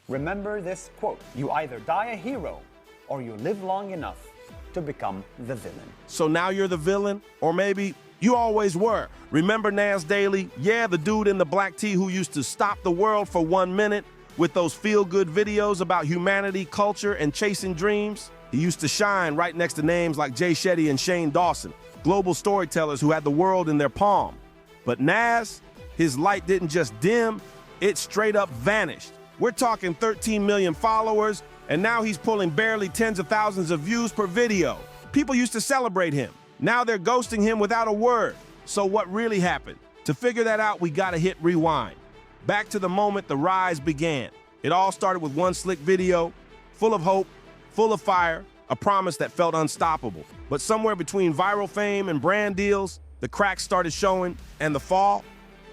Remember this quote: you either die a hero or you live long enough to become the villain. So now you're the villain? Or maybe you always were. Remember Nas Daily? Yeah, the dude in the black tee who used to stop the world for 1 minute with those feel-good videos about humanity, culture, and chasing dreams? He used to shine right next to names like Jay Shetty and Shane Dawson, global storytellers who had the world in their palm. But Nas, his light didn't just dim, it straight up vanished. We're talking 13 million followers, and now he's pulling barely tens of thousands of views per video. People used to celebrate him. Now they're ghosting him without a word. So what really happened? To figure that out, we gotta hit rewind. Back to the moment the rise began. It all started with one slick video, full of hope, full of fire, a promise that felt unstoppable. But somewhere between viral fame and brand deals, the cracks started showing, and the fall,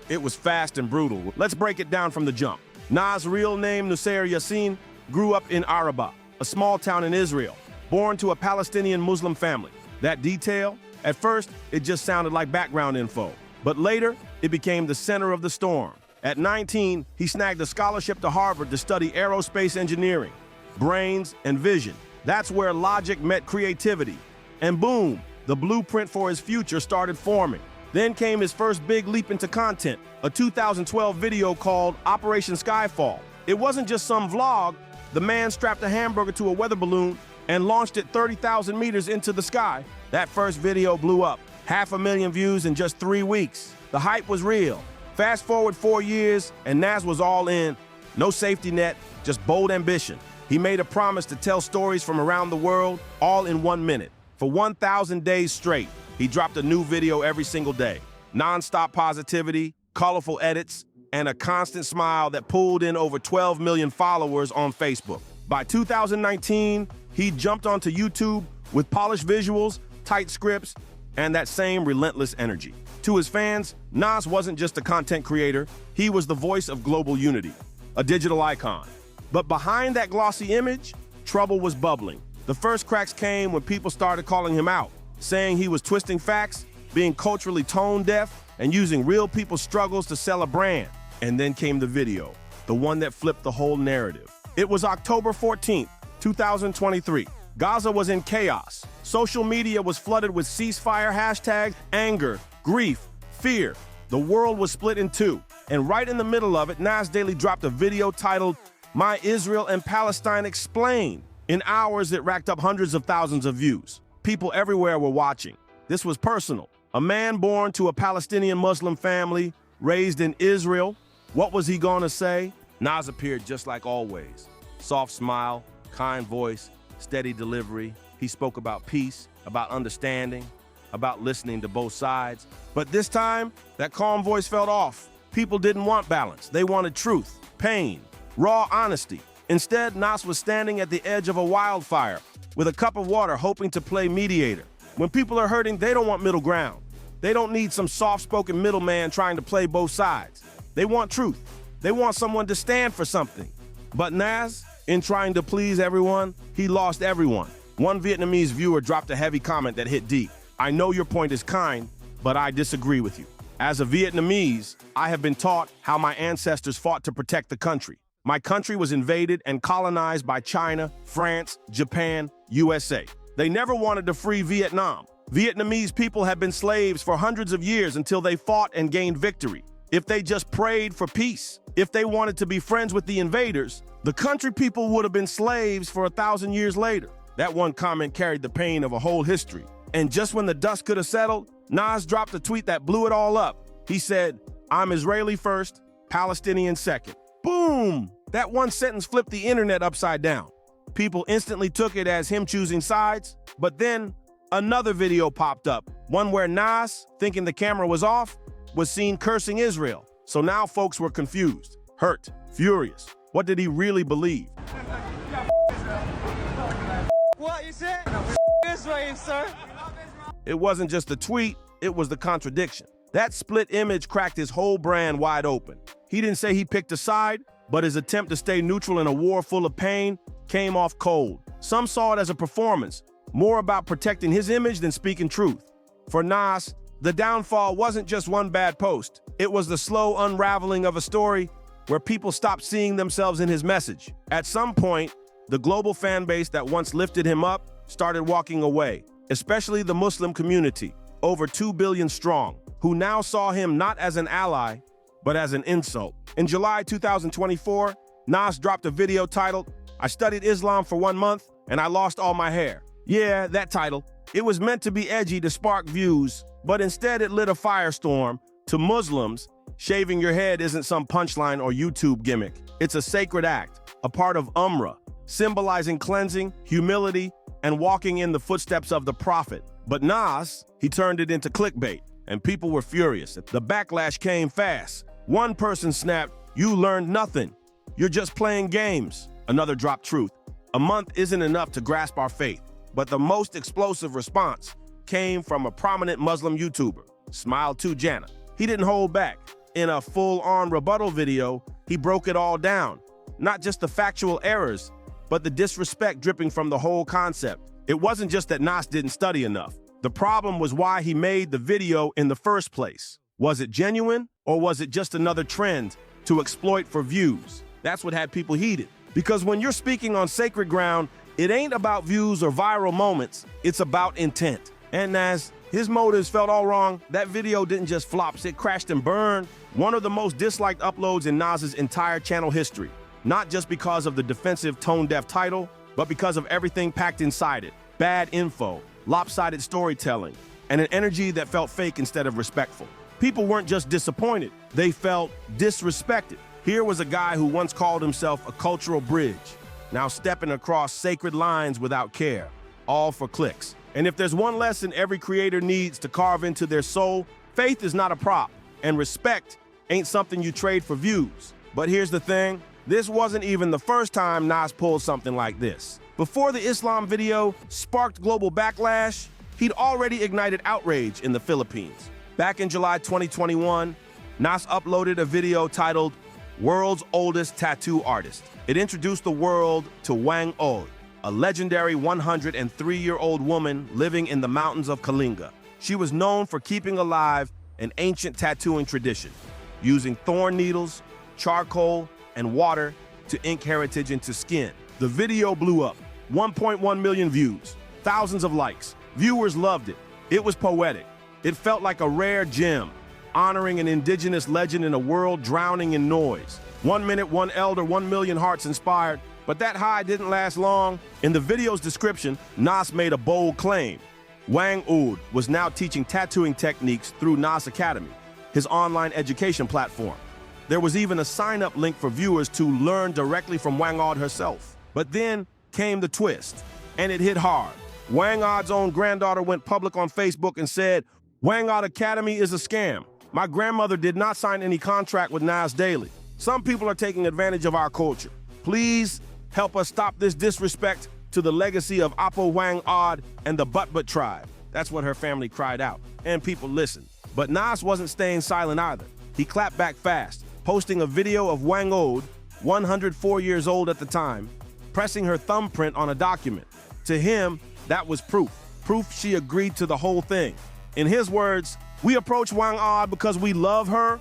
it was fast and brutal. Let's break it down from the jump. Nas' real name, Nusayr Yassin, grew up in Araba, a small town in Israel, born to a Palestinian Muslim family. That detail, at first, it just sounded like background info. But later, it became the center of the storm. At 19, he snagged a scholarship to Harvard to study aerospace engineering, brains, and vision. That's where logic met creativity. And boom, the blueprint for his future started forming. Then came his first big leap into content, a 2012 video called Operation Skyfall. It wasn't just some vlog. The man strapped a hamburger to a weather balloon and launched it 30,000 meters into the sky. That first video blew up, 500,000 views in just 3 weeks. The hype was real. Fast forward 4 years, and Nas was all in. No safety net, just bold ambition. He made a promise to tell stories from around the world, all in 1 minute. For 1,000 days straight, he dropped a new video every single day. Non-stop positivity, colorful edits, and a constant smile that pulled in over 12 million followers on Facebook. By 2019, he jumped onto YouTube with polished visuals, tight scripts, and that same relentless energy. To his fans, Nas wasn't just a content creator, he was the voice of global unity, a digital icon. But behind that glossy image, trouble was bubbling. The first cracks came when people started calling him out, saying he was twisting facts, being culturally tone deaf, and using real people's struggles to sell a brand. And then came the video, the one that flipped the whole narrative. It was October 14th, 2023. Gaza was in chaos. Social media was flooded with ceasefire hashtags, anger, grief, fear. The world was split in two. And right in the middle of it, Nas Daily dropped a video titled, My Israel and Palestine Explained. In hours, it racked up hundreds of thousands of views. People everywhere were watching. This was personal. A man born to a Palestinian Muslim family, raised in Israel. What was he gonna say? Nas appeared just like always. Soft smile, kind voice, steady delivery. He spoke about peace, about understanding, about listening to both sides. But this time, that calm voice felt off. People didn't want balance. They wanted truth, pain, raw honesty. Instead, Nas was standing at the edge of a wildfire with a cup of water hoping to play mediator. When people are hurting, they don't want middle ground. They don't need some soft-spoken middleman trying to play both sides. They want truth. They want someone to stand for something. But Nas, in trying to please everyone, he lost everyone. One Vietnamese viewer dropped a heavy comment that hit deep. I know your point is kind, but I disagree with you. As a Vietnamese, I have been taught how my ancestors fought to protect the country. My country was invaded and colonized by China, France, Japan, USA. They never wanted to free Vietnam. Vietnamese people have been slaves for hundreds of years until they fought and gained victory. If they just prayed for peace, if they wanted to be friends with the invaders, the country people would have been slaves for 1,000 years later. That one comment carried the pain of a whole history. And just when the dust could have settled, Nas dropped a tweet that blew it all up. He said, I'm Israeli first, Palestinian second. Boom! That one sentence flipped the internet upside down. People instantly took it as him choosing sides, but then another video popped up, one where Nas, thinking the camera was off, was seen cursing Israel. So now folks were confused, hurt, furious. What did he really believe? What you said? Israel, sir. It wasn't just the tweet, it was the contradiction. That split image cracked his whole brand wide open. He didn't say he picked a side, but his attempt to stay neutral in a war full of pain came off cold. Some saw it as a performance, more about protecting his image than speaking truth. For Nas, the downfall wasn't just one bad post. It was the slow unraveling of a story where people stopped seeing themselves in his message. At some point, the global fan base that once lifted him up started walking away, especially the Muslim community, over 2 billion strong, who now saw him not as an ally, but as an insult. In July 2024, Nas dropped a video titled, "I studied Islam for 1 month and I lost all my hair." Yeah, that title. It was meant to be edgy to spark views, but instead it lit a firestorm. To Muslims, shaving your head isn't some punchline or YouTube gimmick. It's a sacred act, a part of Umrah, symbolizing cleansing, humility, and walking in the footsteps of the Prophet. But Nas, he turned it into clickbait, and people were furious. The backlash came fast. One person snapped, "You learned nothing. You're just playing games." Another dropped truth. A month isn't enough to grasp our faith. But the most explosive response came from a prominent Muslim YouTuber, Smile2Jana. He didn't hold back. In a full-on rebuttal video, he broke it all down. Not just the factual errors, but the disrespect dripping from the whole concept. It wasn't just that Nas didn't study enough. The problem was why he made the video in the first place. Was it genuine, or was it just another trend to exploit for views? That's what had people heated. Because when you're speaking on sacred ground, it ain't about views or viral moments, it's about intent. And Nas, his motives felt all wrong. That video didn't just flop, it crashed and burned. One of the most disliked uploads in Nas's entire channel history. Not just because of the defensive tone-deaf title, but because of everything packed inside it. Bad info, lopsided storytelling, and an energy that felt fake instead of respectful. People weren't just disappointed, they felt disrespected. Here was a guy who once called himself a cultural bridge, now stepping across sacred lines without care, all for clicks. And if there's one lesson every creator needs to carve into their soul, faith is not a prop, and respect ain't something you trade for views. But here's the thing, this wasn't even the first time Nas pulled something like this. Before the Islam video sparked global backlash, he'd already ignited outrage in the Philippines. Back in July 2021, Nas uploaded a video titled, "World's Oldest Tattoo Artist." It introduced the world to Wang Od, a legendary 103-year-old woman living in the mountains of Kalinga. She was known for keeping alive an ancient tattooing tradition, using thorn needles, charcoal, and water to ink heritage into skin. The video blew up, 1.1 million views, thousands of likes. Viewers loved it. It was poetic. It felt like a rare gem, honoring an indigenous legend in a world drowning in noise. 1 minute, one elder, 1 million hearts inspired. But that high didn't last long. In the video's description, Nas made a bold claim. Wang Od was now teaching tattooing techniques through Nas Academy, his online education platform. There was even a sign-up link for viewers to learn directly from Wang Od herself. But then came the twist, and it hit hard. Wang Od's own granddaughter went public on Facebook and said, "Wang Od Academy is a scam. My grandmother did not sign any contract with Nas Daily. Some people are taking advantage of our culture. Please help us stop this disrespect to the legacy of Apo Wang Od and the But tribe." That's what her family cried out, and people listened. But Nas wasn't staying silent either. He clapped back fast, posting a video of Wang Od, 104 years old at the time, pressing her thumbprint on a document. To him, that was proof she agreed to the whole thing. In his words, "We approached Wang Od because we love her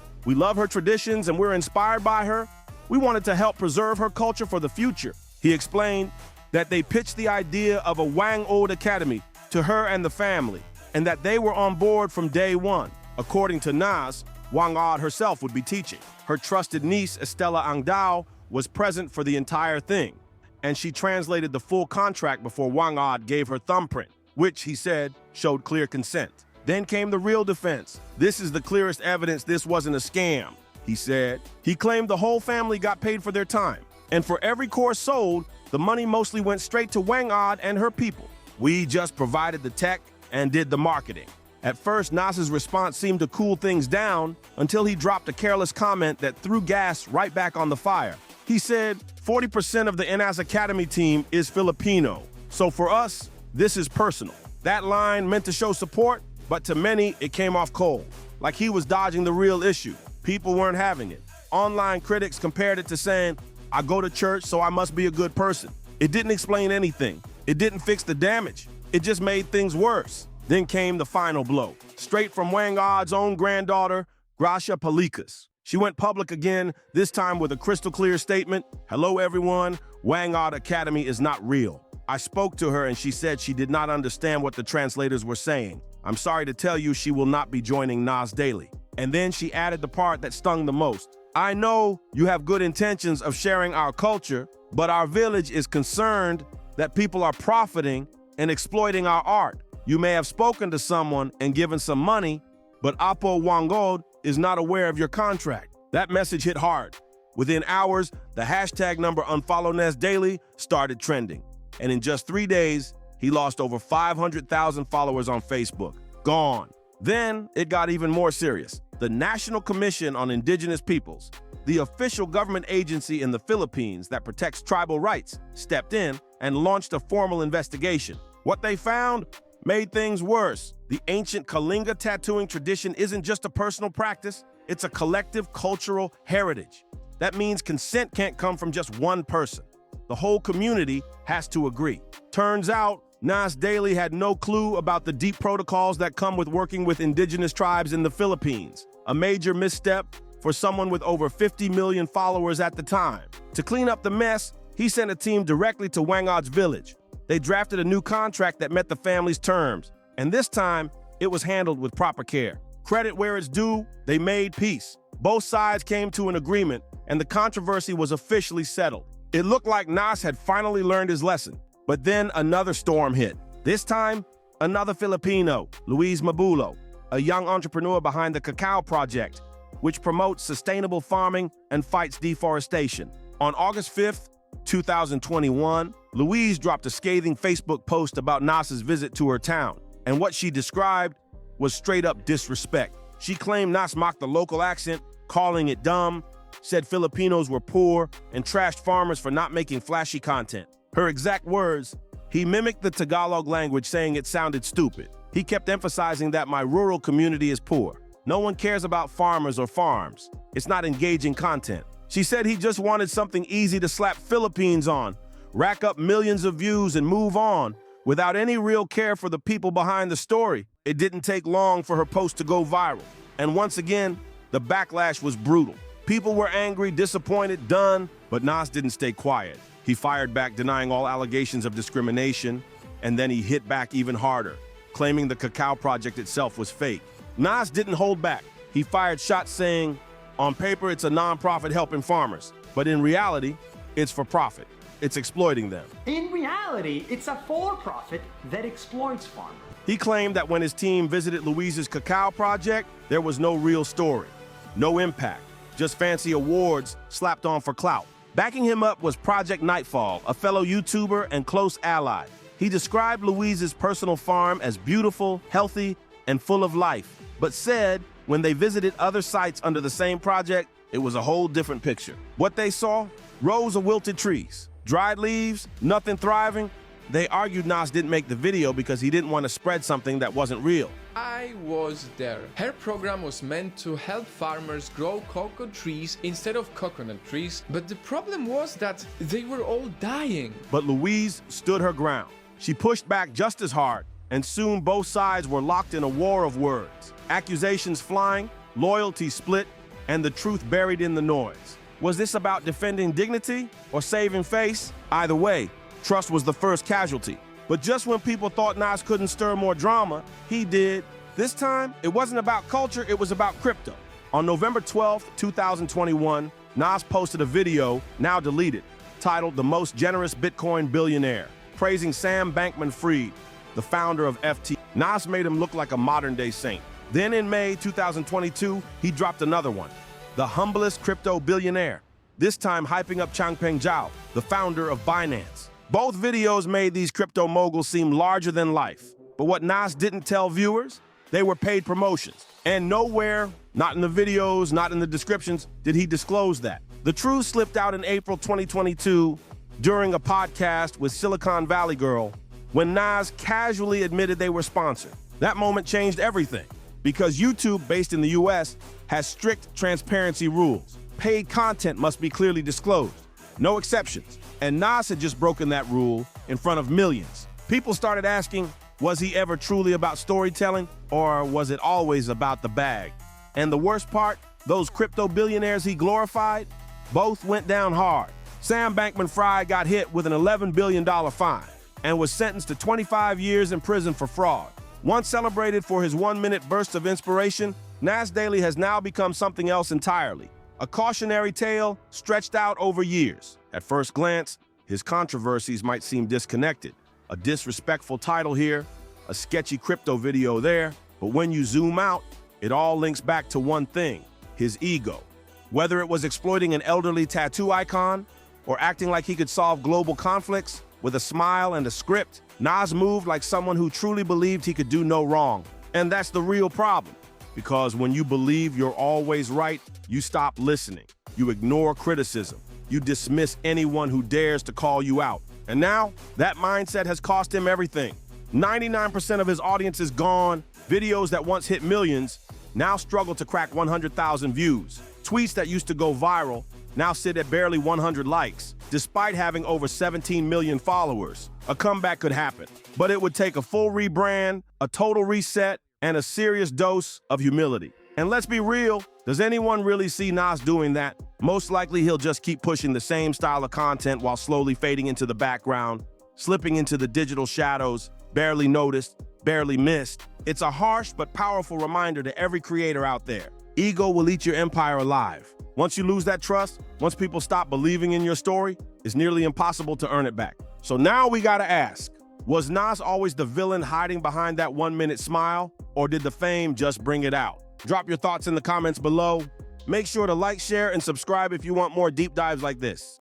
traditions, and we're inspired by her. We wanted to help preserve her culture for the future." He explained that they pitched the idea of a Wang Od Academy to her and the family, and that they were on board from day one. According to Nas, Wang Od herself would be teaching. Her trusted niece, Estella Angdao, was present for the entire thing, and she translated the full contract before Wang Od gave her thumbprint, which, he said, showed clear consent. Then came the real defense. "This is the clearest evidence this wasn't a scam," he said. He claimed the whole family got paid for their time, and for every course sold, the money mostly went straight to Wang Od and her people. "We just provided the tech and did the marketing." At first, Nas's response seemed to cool things down until he dropped a careless comment that threw gas right back on the fire. He said, 40% of the Nas Academy team is Filipino, so for us, this is personal. That line meant to show support, but to many, it came off cold, like he was dodging the real issue. People weren't having it. Online critics compared it to saying, "I go to church, so I must be a good person." It didn't explain anything. It didn't fix the damage. It just made things worse. Then came the final blow, straight from Wang Od's own granddaughter, Gracia Palikas. She went public again, this time with a crystal clear statement. Hello, everyone. Wangod Academy is not real. I spoke to her and she said she did not understand what the translators were saying. I'm sorry to tell you she will not be joining Nas Daily. And then she added the part that stung the most. I know you have good intentions of sharing our culture, but our village is concerned that people are profiting and exploiting our art. You may have spoken to someone and given some money, but Apo Wangod is not aware of your contract. That message hit hard. Within hours, the hashtag number Unfollow Nas Daily started trending. And in just 3 days, he lost over 500,000 followers on Facebook. Gone. Then it got even more serious. The National Commission on Indigenous Peoples, the official government agency in the Philippines that protects tribal rights, stepped in and launched a formal investigation. What they found made things worse. The ancient Kalinga tattooing tradition isn't just a personal practice, it's a collective cultural heritage. That means consent can't come from just one person. The whole community has to agree. Turns out, Nas Daily had no clue about the deep protocols that come with working with indigenous tribes in the Philippines, a major misstep for someone with over 50 million followers at the time. To clean up the mess, he sent a team directly to Wangod's village. They drafted a new contract that met the family's terms, and this time, it was handled with proper care. Credit where it's due, they made peace. Both sides came to an agreement, and the controversy was officially settled. It looked like Nas had finally learned his lesson, but then another storm hit. This time, another Filipino, Luis Mabulo, a young entrepreneur behind the Cacao Project, which promotes sustainable farming and fights deforestation. On August 5th, 2021, Louise dropped a scathing Facebook post about Nas's visit to her town, and what she described was straight-up disrespect. She claimed Nas mocked the local accent, calling it dumb, said Filipinos were poor, and trashed farmers for not making flashy content. Her exact words, he mimicked the Tagalog language, saying it sounded stupid. He kept emphasizing that my rural community is poor. No one cares about farmers or farms. It's not engaging content. She said he just wanted something easy to slap Philippines on, rack up millions of views and move on, without any real care for the people behind the story. It didn't take long for her post to go viral. And once again, the backlash was brutal. People were angry, disappointed, done, but Nas didn't stay quiet. He fired back, denying all allegations of discrimination, and then he hit back even harder, claiming the Cacao Project itself was fake. Nas didn't hold back. He fired shots saying, on paper, it's a nonprofit helping farmers, but in reality, it's for profit. It's exploiting them. In reality, it's a for-profit that exploits farmers. He claimed that when his team visited Louise's Cacao Project, there was no real story, no impact, just fancy awards slapped on for clout. Backing him up was Project Nightfall, a fellow YouTuber and close ally. He described Louise's personal farm as beautiful, healthy, and full of life, but said when they visited other sites under the same project, it was a whole different picture. What they saw? Rows of wilted trees, dried leaves, nothing thriving. They argued Nas didn't make the video because he didn't want to spread something that wasn't real. I was there. Her program was meant to help farmers grow cocoa trees instead of coconut trees, but the problem was that they were all dying. But Louise stood her ground. She pushed back just as hard, and soon both sides were locked in a war of words. Accusations flying, loyalty split, and the truth buried in the noise. Was this about defending dignity or saving face? Either way, trust was the first casualty. But just when people thought Nas couldn't stir more drama, he did. This time, it wasn't about culture, it was about crypto. On November 12th, 2021, Nas posted a video, now deleted, titled The Most Generous Bitcoin Billionaire, praising Sam Bankman-Fried, the founder of FT. Nas made him look like a modern-day saint. Then in May 2022, he dropped another one, The Humblest Crypto Billionaire, this time hyping up Changpeng Zhao, the founder of Binance. Both videos made these crypto moguls seem larger than life. But what Nas didn't tell viewers, they were paid promotions. And nowhere, not in the videos, not in the descriptions, did he disclose that. The truth slipped out in April 2022 during a podcast with Silicon Valley Girl when Nas casually admitted they were sponsored. That moment changed everything because YouTube, based in the US, has strict transparency rules. Paid content must be clearly disclosed, no exceptions. And Nas had just broken that rule in front of millions. People started asking, was he ever truly about storytelling, or was it always about the bag? And the worst part, those crypto billionaires he glorified, both went down hard. Sam Bankman-Fried got hit with an $11 billion fine and was sentenced to 25 years in prison for fraud. Once celebrated for his one-minute burst of inspiration, Nas Daily has now become something else entirely. A cautionary tale stretched out over years. At first glance, his controversies might seem disconnected. A disrespectful title here, a sketchy crypto video there, but when you zoom out, it all links back to one thing: his ego. Whether it was exploiting an elderly tattoo icon or acting like he could solve global conflicts with a smile and a script, Nas moved like someone who truly believed he could do no wrong. And that's the real problem, because when you believe you're always right, you stop listening. You ignore criticism. You dismiss anyone who dares to call you out. And now, that mindset has cost him everything. 99% of his audience is gone. Videos that once hit millions now struggle to crack 100,000 views. Tweets that used to go viral now sit at barely 100 likes, despite having over 17 million followers. A comeback could happen, but it would take a full rebrand, a total reset, and a serious dose of humility. And let's be real, does anyone really see Nas doing that? Most likely he'll just keep pushing the same style of content while slowly fading into the background, slipping into the digital shadows, barely noticed, barely missed. It's a harsh but powerful reminder to every creator out there. Ego will eat your empire alive. Once you lose that trust, once people stop believing in your story, it's nearly impossible to earn it back. So now we gotta ask, was Nas always the villain hiding behind that one-minute smile, or did the fame just bring it out? Drop your thoughts in the comments below. Make sure to like, share, and subscribe if you want more deep dives like this.